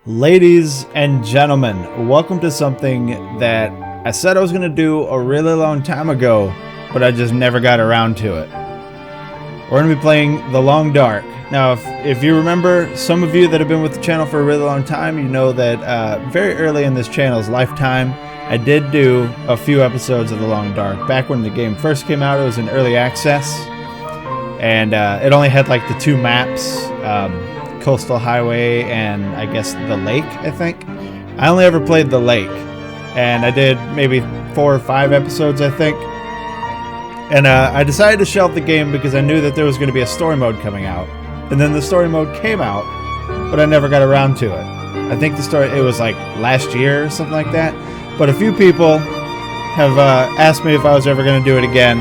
Ladies and gentlemen, welcome to something that I said I was going to do a really long time ago, but I just never got around to it. We're going to be playing The Long Dark. Now, if you remember, some of you that have been with the channel for a really long time, you know that very early in this channel's lifetime, I did do a few episodes of The Long Dark. Back when the game first came out, it was in early access, and it only had like the two maps, Coastal Highway and I guess the lake, I think. I only ever played the lake, and I did maybe 4 or 5 episodes, I think. And I decided to shelve the game because I knew that there was going to be a story mode coming out. And then the story mode came out, but I never got around to it. I think it was like last year or something like that. But a few people have asked me if I was ever going to do it again.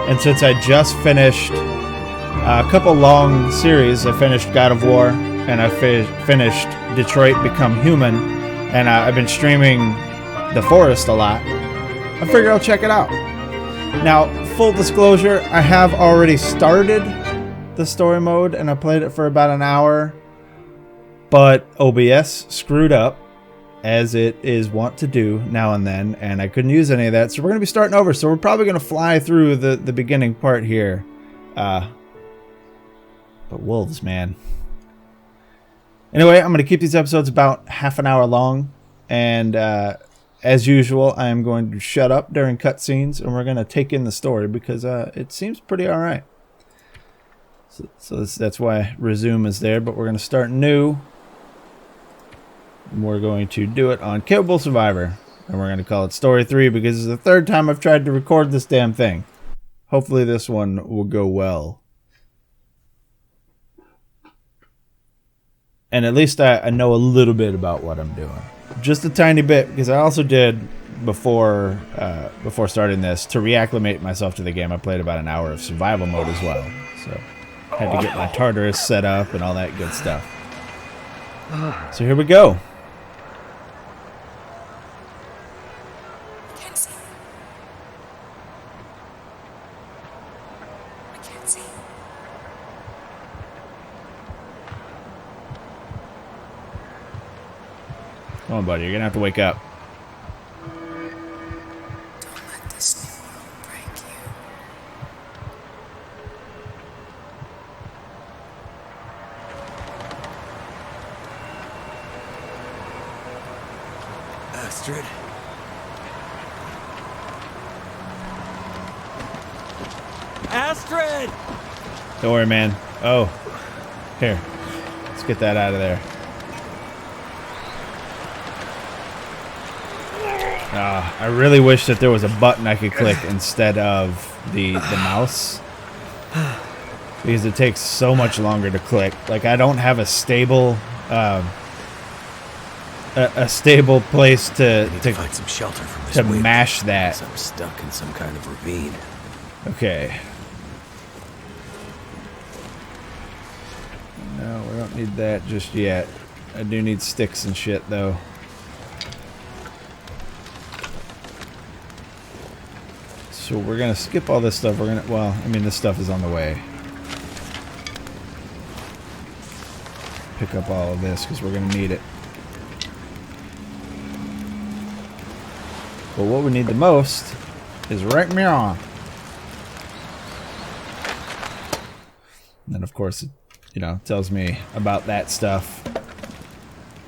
And since I just finished a couple long series, I finished God of War, and I finished Detroit Become Human, and I've been streaming The Forest a lot, I figured I'll check it out. Now, full disclosure, I have already started the story mode, and I played it for about an hour, but OBS screwed up, as it is wont to do now and then, and I couldn't use any of that, so we're going to be starting over. So we're probably going to fly through the beginning part here. But wolves, man. Anyway, I'm going to keep these episodes about half an hour long, and as usual, I am going to shut up during cutscenes, and we're going to take in the story because it seems pretty alright. So that's why resume is there, but we're going to start new. And we're going to do it on Capable Survivor, and we're going to call it Story 3 because it's the third time I've tried to record this damn thing. Hopefully this one will go well. And at least I know a little bit about what I'm doing. Just a tiny bit, because I also did, before starting this, to reacclimate myself to the game, I played about an hour of survival mode as well. So I had to get my Tartarus set up and all that good stuff. So here we go. Come on, buddy. You're going to have to wake up. Don't let this new world break you. Astrid? Astrid! Don't worry, man. Oh. Here. Let's get that out of there. I really wish that there was a button I could click instead of the mouse, because it takes so much longer to click. Like, I don't have a stable stable place to find some shelter from this to wind, mash that. I'm stuck in some kind of ravine. Okay. No, we don't need that just yet. I do need sticks and shit though. So we're gonna skip all this stuff. Well, I mean, this stuff is on the way. Pick up all of this because we're gonna need it. But what we need the most is right meow. And then of course, it tells me about that stuff.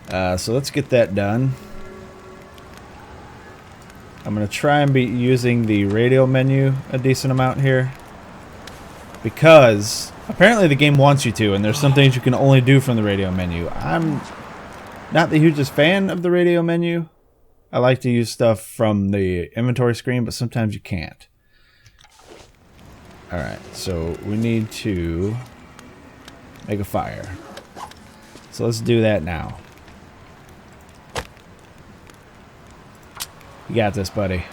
So let's get that done. I'm going to try and be using the radio menu a decent amount here, because apparently the game wants you to, and there's some things you can only do from the radio menu. I'm not the hugest fan of the radio menu. I like to use stuff from the inventory screen, but sometimes you can't. Alright, so we need to make a fire. So let's do that now. You got this, buddy.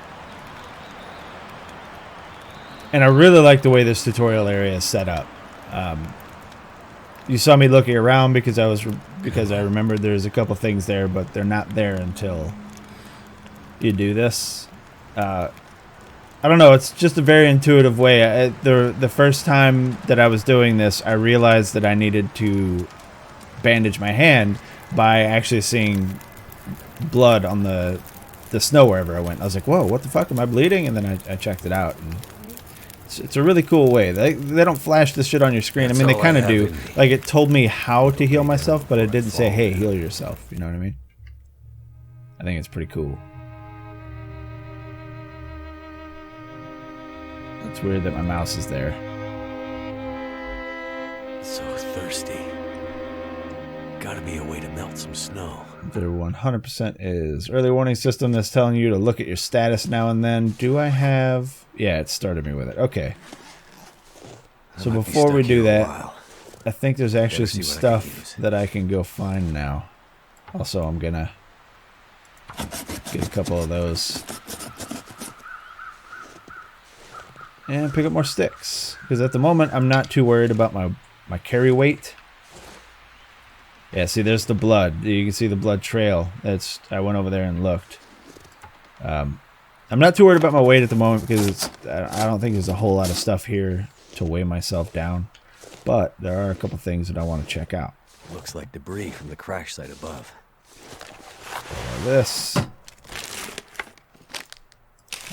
And I really like the way this tutorial area is set up. You saw me looking around because I remembered there's a couple things there, but they're not there until you do this. I don't know. It's just a very intuitive way. The first time that I was doing this, I realized that I needed to bandage my hand, by actually seeing blood on the snow wherever I went. I was like, whoa, what the fuck? Am I bleeding? And then I checked it out. And it's a really cool way. They don't flash this shit on your screen. That's I mean, they all I kind of have do. in me. Like, it told me how to heal myself, but it didn't say, hey, heal yourself. You know what I mean? I think it's pretty cool. It's weird that my mouse is there. So thirsty. Gotta be a way to melt some snow. There 100% is. Early warning system that's telling you to look at your status now and then. Do I have... Yeah, it started me with it. Okay. So before we do that, I think there's actually some stuff that I can go find now. Also, I'm gonna get a couple of those. And pick up more sticks. Because at the moment, I'm not too worried about my carry weight. Yeah, see, there's the blood. You can see the blood trail. I went over there and looked. I'm not too worried about my weight at the moment because I don't think there's a whole lot of stuff here to weigh myself down. But there are a couple things that I want to check out. Looks like debris from the crash site above. This. I'll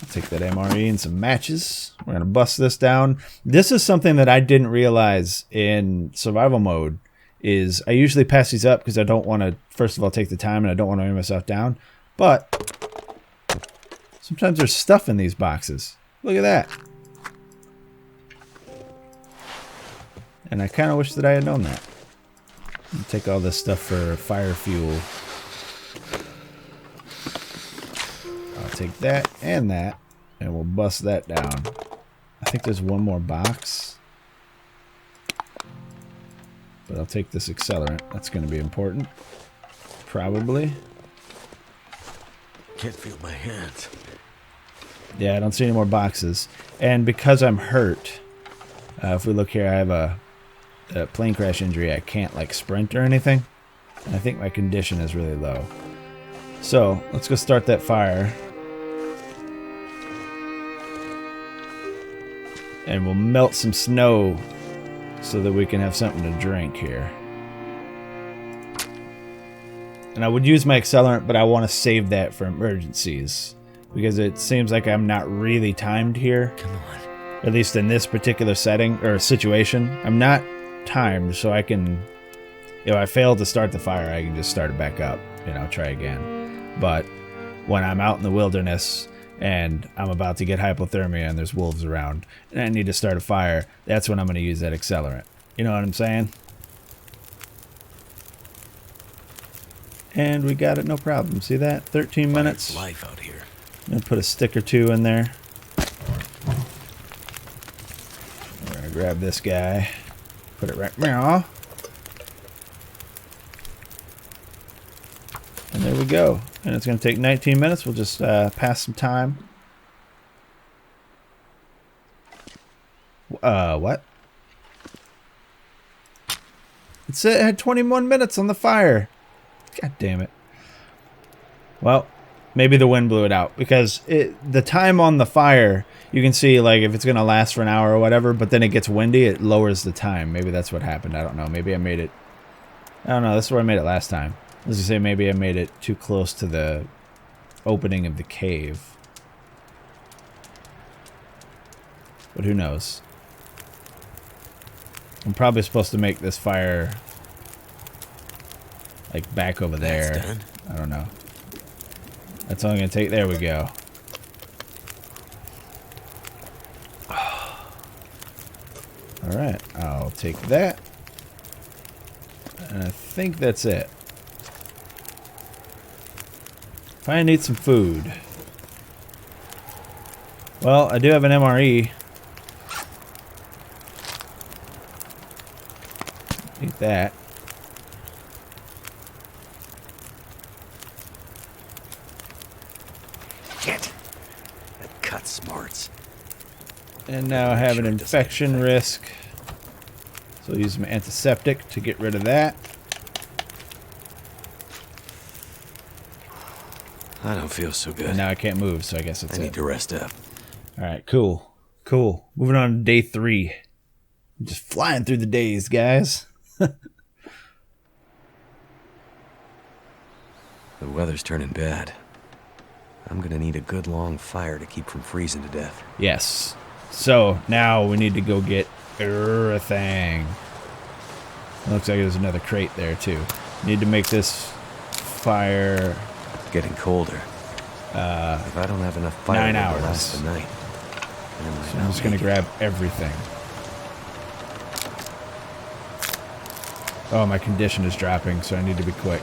take that MRE and some matches. We're going to bust this down. This is something that I didn't realize in survival mode. Is I usually pass these up because I don't want to, first of all, take the time and I don't want to weigh myself down. But sometimes there's stuff in these boxes. Look at that. And I kind of wish that I had known that. I'll take all this stuff for fire fuel. I'll take that, and we'll bust that down. I think there's one more box. But I'll take this accelerant. That's going to be important. Probably. Can't feel my hands. Yeah, I don't see any more boxes. And because I'm hurt, if we look here, I have a plane crash injury. I can't, like, sprint or anything. And I think my condition is really low. So, let's go start that fire. And we'll melt some snow so that we can have something to drink here. And I would use my accelerant, but I want to save that for emergencies. Because it seems like I'm not really timed here. Come on. At least in this particular setting, or situation. I'm not timed, so I can... If I fail to start the fire, I can just start it back up. You know, try again. But when I'm out in the wilderness... and I'm about to get hypothermia and there's wolves around and I need to start a fire, that's when I'm going to use that accelerant. You know what I'm saying? And we got it, no problem. See that? 13 minutes. Life out here. I'm going to put a stick or two in there. We're going to grab this guy. Put it right there. And there we go. And it's going to take 19 minutes. We'll just pass some time. What? It said it had 21 minutes on the fire. God damn it. Well, maybe the wind blew it out. Because the time on the fire, you can see, like, if it's going to last for an hour or whatever, but then it gets windy, it lowers the time. Maybe that's what happened. I don't know. Maybe I made it... I don't know. This is where I made it last time. Let's just say maybe I made it too close to the opening of the cave. But who knows? I'm probably supposed to make this fire like back over there. That's done. I don't know. That's all I'm going to take. There we go. Alright, I'll take that. And I think that's it. I need some food. Well, I do have an MRE. Eat that. Get. That cut smarts. And now I have an infection risk. So I'll use my antiseptic to get rid of that. I don't feel so good. And now I can't move, so I guess it's I need to rest up. Alright, cool. Cool. Moving on to day 3. I'm just flying through the days, guys. The weather's turning bad. I'm gonna need a good long fire to keep from freezing to death. Yes. So, now we need to go get everything. Looks like there's another crate there, too. Need to make this fire... It's getting colder. If I don't have enough fire 9 to hours. last the night, So I'm just going to grab everything. Oh, my condition is dropping, so I need to be quick.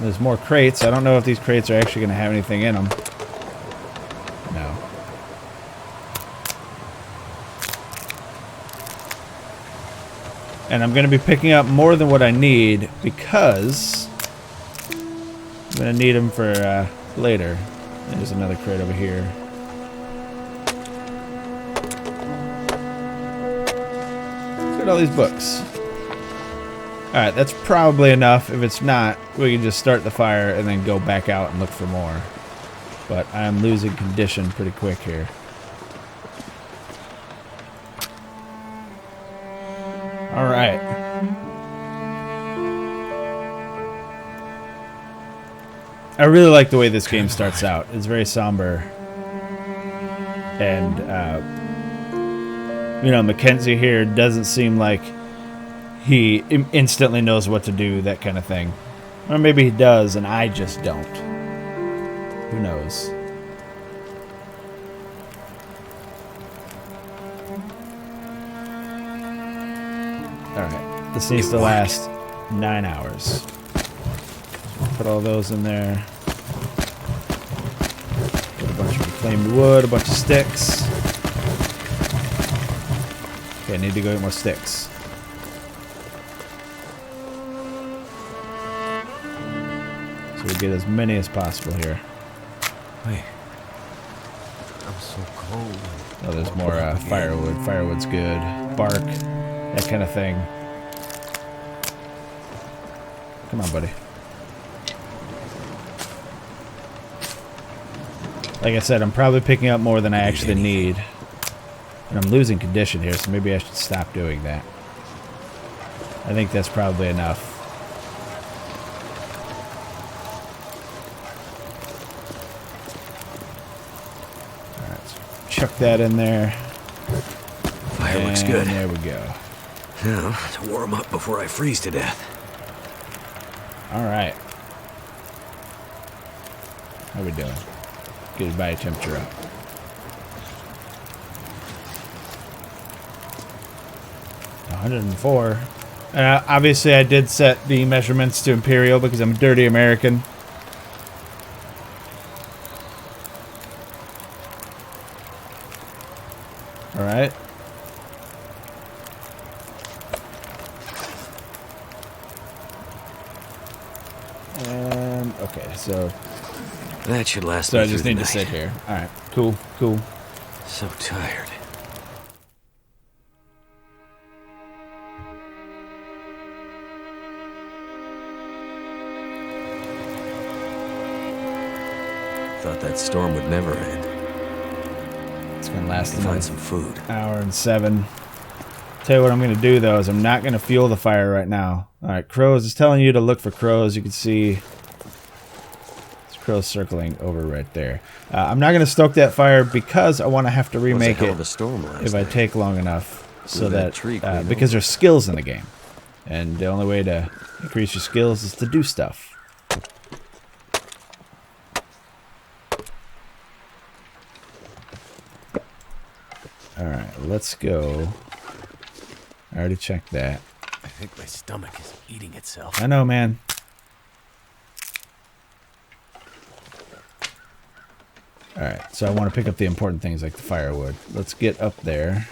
There's more crates. I don't know if these crates are actually going to have anything in them. No. And I'm going to be picking up more than what I need because I'm going to need them for later. There's another crate over here. Look at all these books. Alright, that's probably enough. If it's not, we can just start the fire and then go back out and look for more. But I'm losing condition pretty quick here. Alright. I really like the way this game starts out. It's very somber. And, you know, Mackenzie here doesn't seem like he instantly knows what to do, that kind of thing. Or maybe he does, and I just don't. Who knows? Alright, this needs to last 9 hours. Put all those in there. Put a bunch of reclaimed wood, a bunch of sticks. Okay, I need to go get more sticks. So we get as many as possible here. Wait. I'm so cold. Oh, there's more firewood. Firewood's good. Bark, that kind of thing. Come on, buddy. Like I said, I'm probably picking up more than I actually need. And I'm losing condition here, so maybe I should stop doing that. I think that's probably enough. Alright, so chuck that in there. Fire looks good. There we go. Now, to warm up before I freeze to death. Alright. How we doing? Get his body temperature up. $104. Obviously, I did set the measurements to Imperial because I'm a dirty American. Alright. Okay, so... That should last So me I just through need the to night. sit here. Alright, cool, cool. So tired. Thought that storm would never end. It's gonna last Find another some food. hour and 7. Tell you what I'm gonna do though is I'm not gonna fuel the fire right now. Alright, crows. It's telling you to look for crows. You can see crows circling over right there. I'm not going to stoke that fire because I want to have to remake it if I take long enough. So that because there's skills in the game. And the only way to increase your skills is to do stuff. Alright, let's go. I already checked that. I think my stomach is eating itself. I know, man. Alright, so I want to pick up the important things like the firewood. Let's get up there.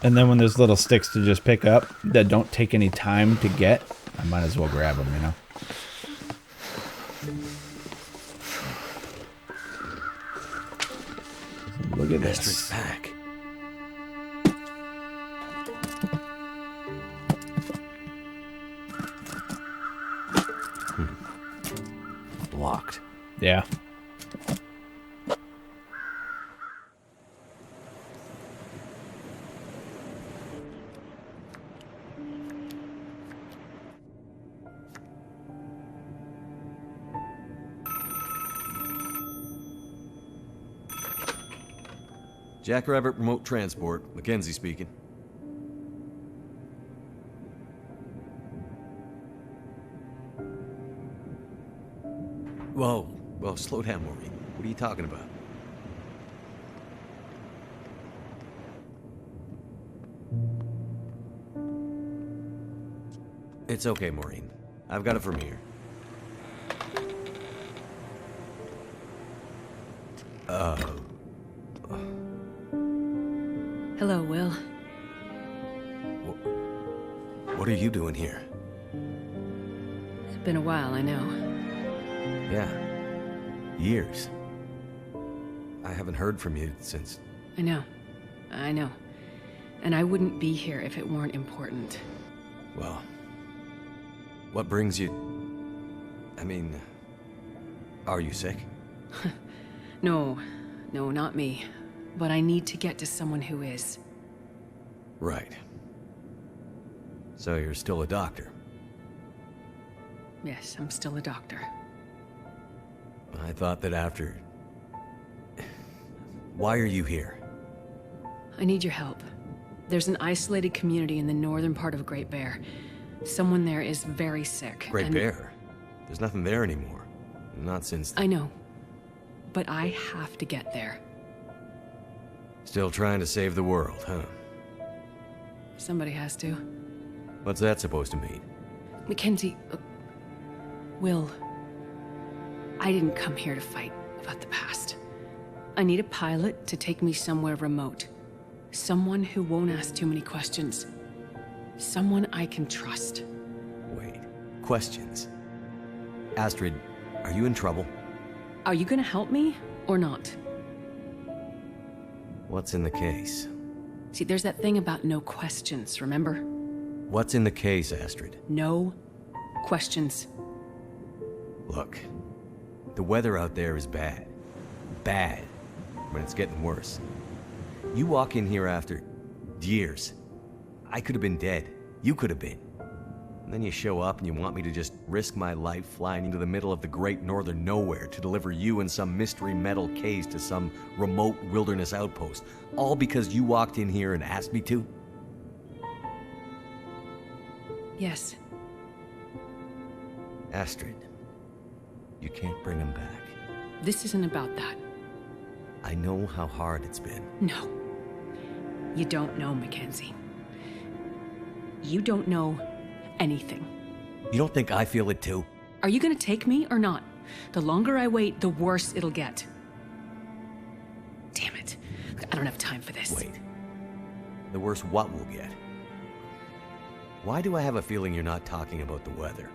And then when there's little sticks to just pick up that don't take any time to get, I might as well grab them, you know? Look at this. Pack. Locked. Yeah. Jackrabbit Remote Transport, Mackenzie speaking. Whoa, slow down, Maureen. What are you talking about? It's okay, Maureen. I've got it from here. Hello, Will. What are you doing here? It's been a while, I know. Yeah. Years. I haven't heard from you since... I know. And I wouldn't be here if it weren't important. Well... What brings you... I mean... Are you sick? No, not me. But I need to get to someone who is. Right. So you're still a doctor? Yes, I'm still a doctor. I thought that after... Why are you here? I need your help. There's an isolated community in the northern part of Great Bear. Someone there is very sick. Great Bear? There's nothing there anymore. Not since... I know. But I have to get there. Still trying to save the world, huh? Somebody has to. What's that supposed to mean? Mackenzie... Will... I didn't come here to fight about the past. I need a pilot to take me somewhere remote. Someone who won't ask too many questions. Someone I can trust. Wait. Questions? Astrid, are you in trouble? Are you gonna help me, or not? What's in the case? See, there's that thing about no questions, remember? What's in the case, Astrid? No questions. Look, the weather out there is bad. Bad. But it's getting worse. You walk in here after years. I could have been dead. You could have been. And then you show up and you want me to just risk my life flying into the middle of the great northern nowhere to deliver you in some mystery metal case to some remote wilderness outpost. All because you walked in here and asked me to? Yes. Astrid, you can't bring him back. This isn't about that. I know how hard it's been. No. You don't know, Mackenzie. You don't know anything. You don't think I feel it too? Are you gonna take me or not? The longer I wait, the worse it'll get. Damn it. I don't have time for this. Wait. The worse what we'll get? Why do I have a feeling you're not talking about the weather?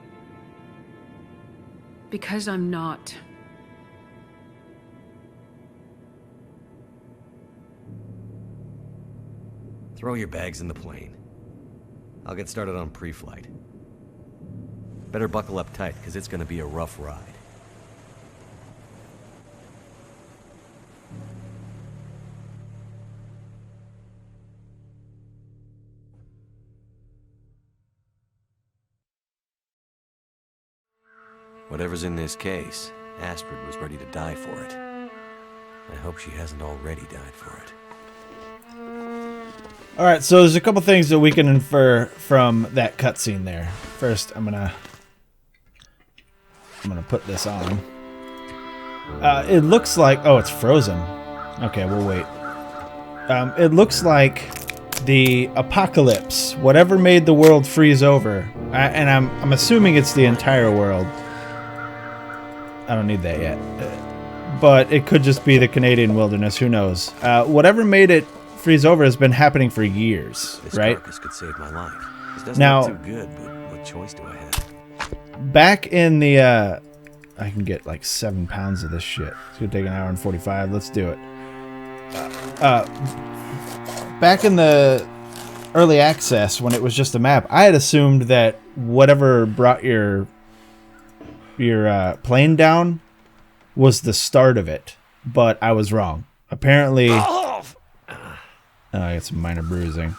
Because I'm not. Throw your bags in the plane. I'll get started on pre-flight. Better buckle up tight, because it's going to be a rough ride. Whatever's in this case, Astrid was ready to die for it. I hope she hasn't already died for it. All right, so there's a couple things that we can infer from that cutscene there. First, I'm gonna put this on. It looks like, oh, it's frozen. Okay, we'll wait. It looks like the apocalypse, whatever made the world freeze over, and I'm assuming it's the entire world. I don't need that yet, but it could just be the Canadian wilderness. Who knows? Whatever made it freeze over has been happening for years, this right? Carcass could save my life. This doesn't Now, look too good, but what choice do I have? Back in the, I can get like 7 pounds of this shit. It's gonna take an hour and 45. Let's do it. Back in the early access, when it was just a map, I had assumed that whatever brought your plane down was the start of it, but I was wrong. Apparently, I got some minor bruising.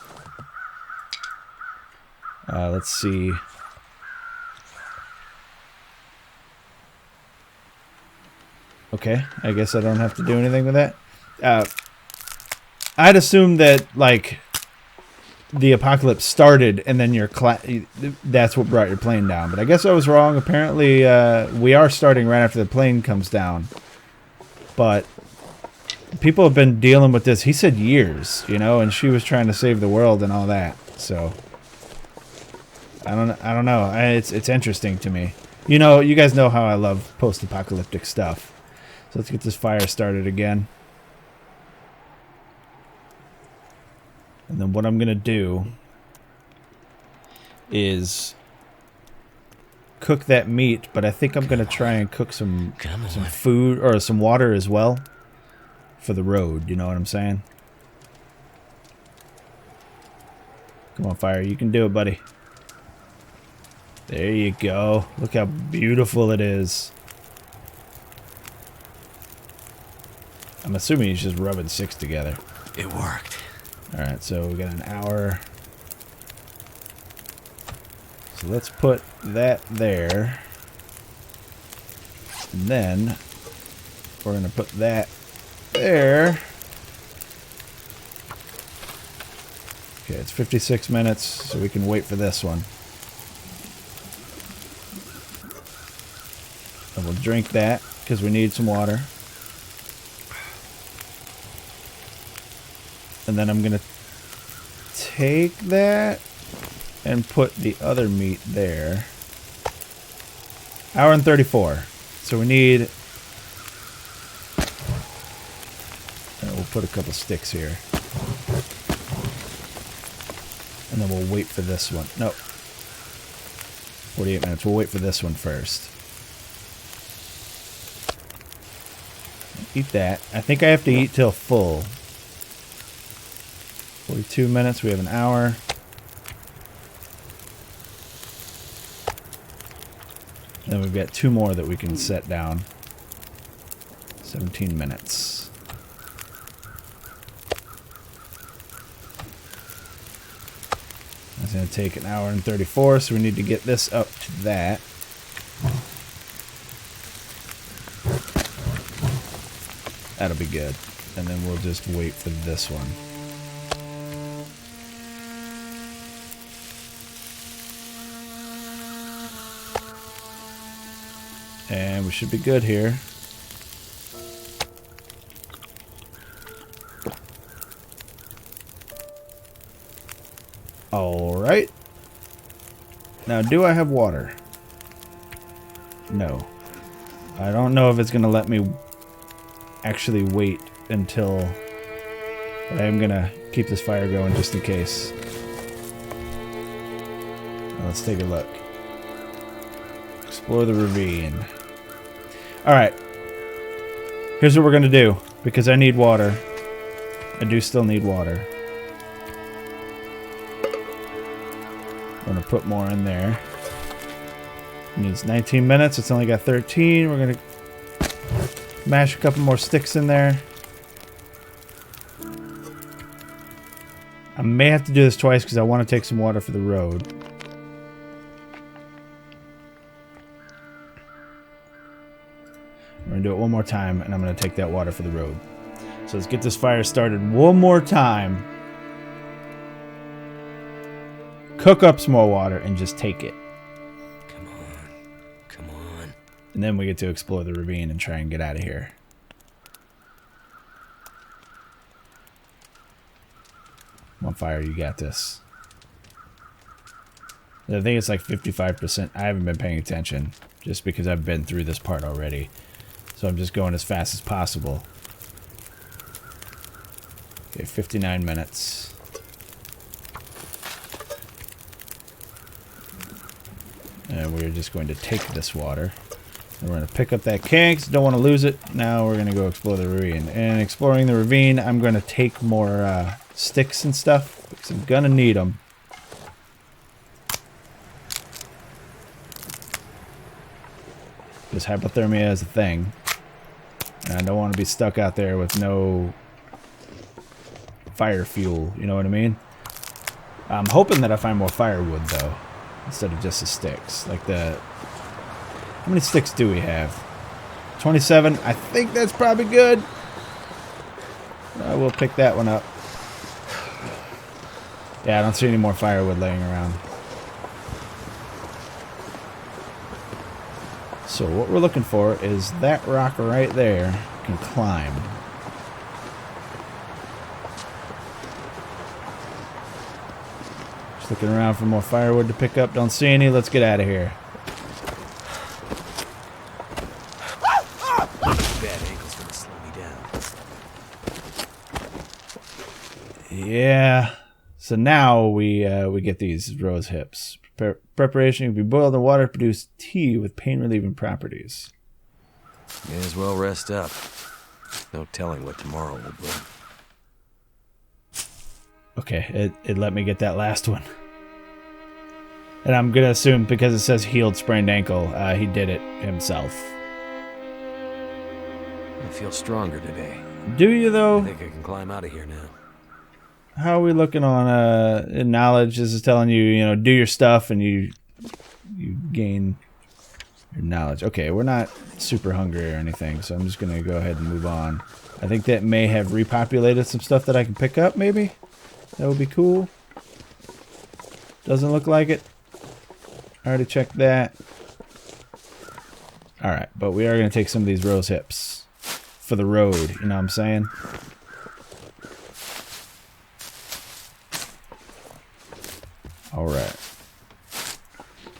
Let's see. Okay, I guess I don't have to do anything with that. I'd assumed that, like, the apocalypse started and then that's what brought your plane down. But I guess I was wrong. Apparently, we are starting right after the plane comes down. But people have been dealing with this. He said years, you know, and she was trying to save the world and all that. So I don't know. It's interesting to me. You know, you guys know how I love post-apocalyptic stuff. So let's get this fire started again. And then what I'm going to do is cook that meat, but I think I'm going to try and cook some food or some water as well for the road. You know what I'm saying? Come on, fire. You can do it, buddy. There you go. Look how beautiful it is. I'm assuming he's just rubbing sticks together. It worked. Alright, so we got an hour. So let's put that there. And then we're going to put that there. Okay, it's 56 minutes, so we can wait for this one. And we'll drink that, because we need some water. And then I'm going to take that and put the other meat there. Hour and 34. So we need... we'll put a couple sticks here. And then we'll wait for this one. Nope. 48 minutes. We'll wait for this one first. Eat that. I think I have to eat till full. 42 minutes, we have an hour. Then we've got 2 more that we can set down. 17 minutes. That's going to take an hour and 34, so we need to get this up to that. That'll be good. And then we'll just wait for this one. And we should be good here. Alright. Now, do I have water? No. I don't know if it's going to let me actually wait until... But I am going to keep this fire going just in case. Now, let's take a look. Explore the ravine. Alright. Here's what we're going to do. Because I need water. I do still need water. I'm going to put more in there. It needs 19 minutes. It's only got 13. We're going to mash a couple more sticks in there. I may have to do this twice because I want to take some water for the road. We're going to do it one more time, and I'm going to take that water for the road. So let's get this fire started one more time. Cook up some more water and just take it. Come on. Come on. And then we get to explore the ravine and try and get out of here. Come on, fire, you got this. I think it's like 55%. I haven't been paying attention just because I've been through this part already. So I'm just going as fast as possible. Okay, 59 minutes. And we're just going to take this water. And we're going to pick up that can because don't want to lose it. Now we're going to go explore the ravine. And exploring the ravine, I'm going to take more sticks and stuff because I'm going to need them. Because hypothermia is a thing. And I don't want to be stuck out there with no fire fuel. You know what I mean? I'm hoping that I find more firewood, though. Instead of just the sticks. Like the... How many sticks do we have? 27. I think that's probably good. We'll pick that one up. Yeah, I don't see any more firewood laying around. So what we're looking for is that rock right there can climb. Just looking around for more firewood to pick up. Don't see any. Let's get out of here. Bad ankle's gonna slow me down. Yeah. So now we get these rose hips. Preparation can be boiled in water to produce tea with pain-relieving properties. May as well rest up. No telling what tomorrow will bring. Okay, it let me get that last one. And I'm going to assume because it says healed sprained ankle, he did it himself. I feel stronger today. Do you, though? I think I can climb out of here now. How are we looking on in knowledge? This is telling you, you know, do your stuff and you gain your knowledge. Okay, we're not super hungry or anything, so I'm just going to go ahead and move on. I think that may have repopulated some stuff that I can pick up, maybe? That would be cool. Doesn't look like it. I already checked that. Alright, but we are going to take some of these rose hips for the road, you know what I'm saying? Alright.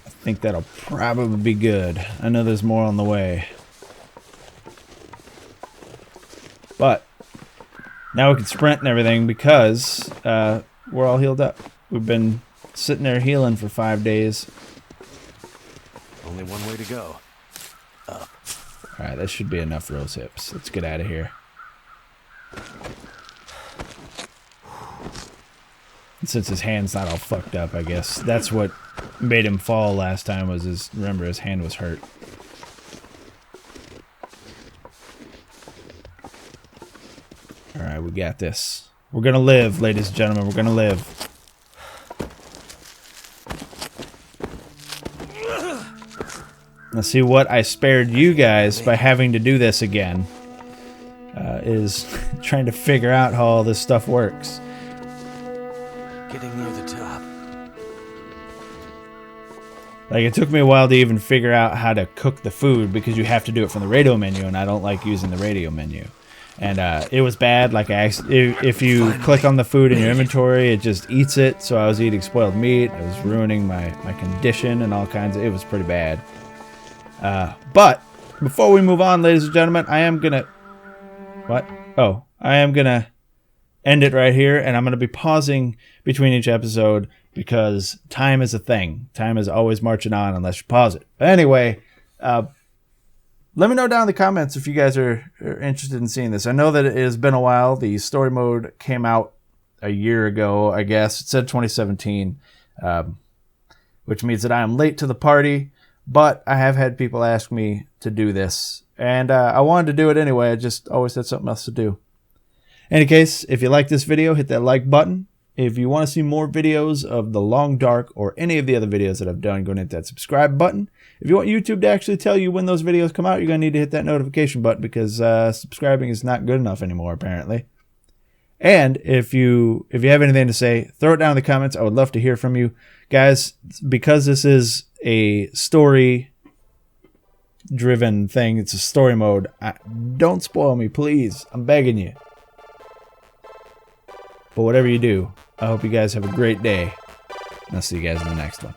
I think that'll probably be good. I know there's more on the way. But now we can sprint and everything because we're all healed up. We've been sitting there healing for 5 days. Only one way to go. Up. Alright, that should be enough rose hips. Let's get out of here. Since his hand's not all fucked up, I guess. That's what made him fall last time was his... Remember, his hand was hurt. Alright, we got this. We're gonna live, ladies and gentlemen. We're gonna live. Let's see what I spared you guys by having to do this again. Is trying to figure out how all this stuff works. Getting near the top. Like, it took me a while to even figure out how to cook the food because you have to do it from the radio menu, and I don't like using the radio menu. And it was bad. Like, if you click on the food in your inventory, it just eats it. So I was eating spoiled meat. It was ruining my condition and all kinds of... It was pretty bad. But before we move on, ladies and gentlemen, I am gonna... What? Oh, I am gonna end it right here, and I'm gonna be pausing between each episode because time is a thing. Time is always marching on unless you pause it. But anyway, let me know down in the comments if you guys are interested in seeing this. I know that it has been a while. The story mode came out a year ago, I guess. It said 2017, which means that I am late to the party. But I have had people ask me to do this, and I wanted to do it anyway. I just always had something else to do. In any case, if you like this video, hit that like button. If you want to see more videos of The Long Dark or any of the other videos that I've done, go and hit that subscribe button. If you want YouTube to actually tell you when those videos come out, you're going to need to hit that notification button because subscribing is not good enough anymore, apparently. And if you have anything to say, throw it down in the comments. I would love to hear from you. Guys, because this is a story-driven thing, it's a story mode, don't spoil me, please. I'm begging you. But whatever you do, I hope you guys have a great day. And I'll see you guys in the next one.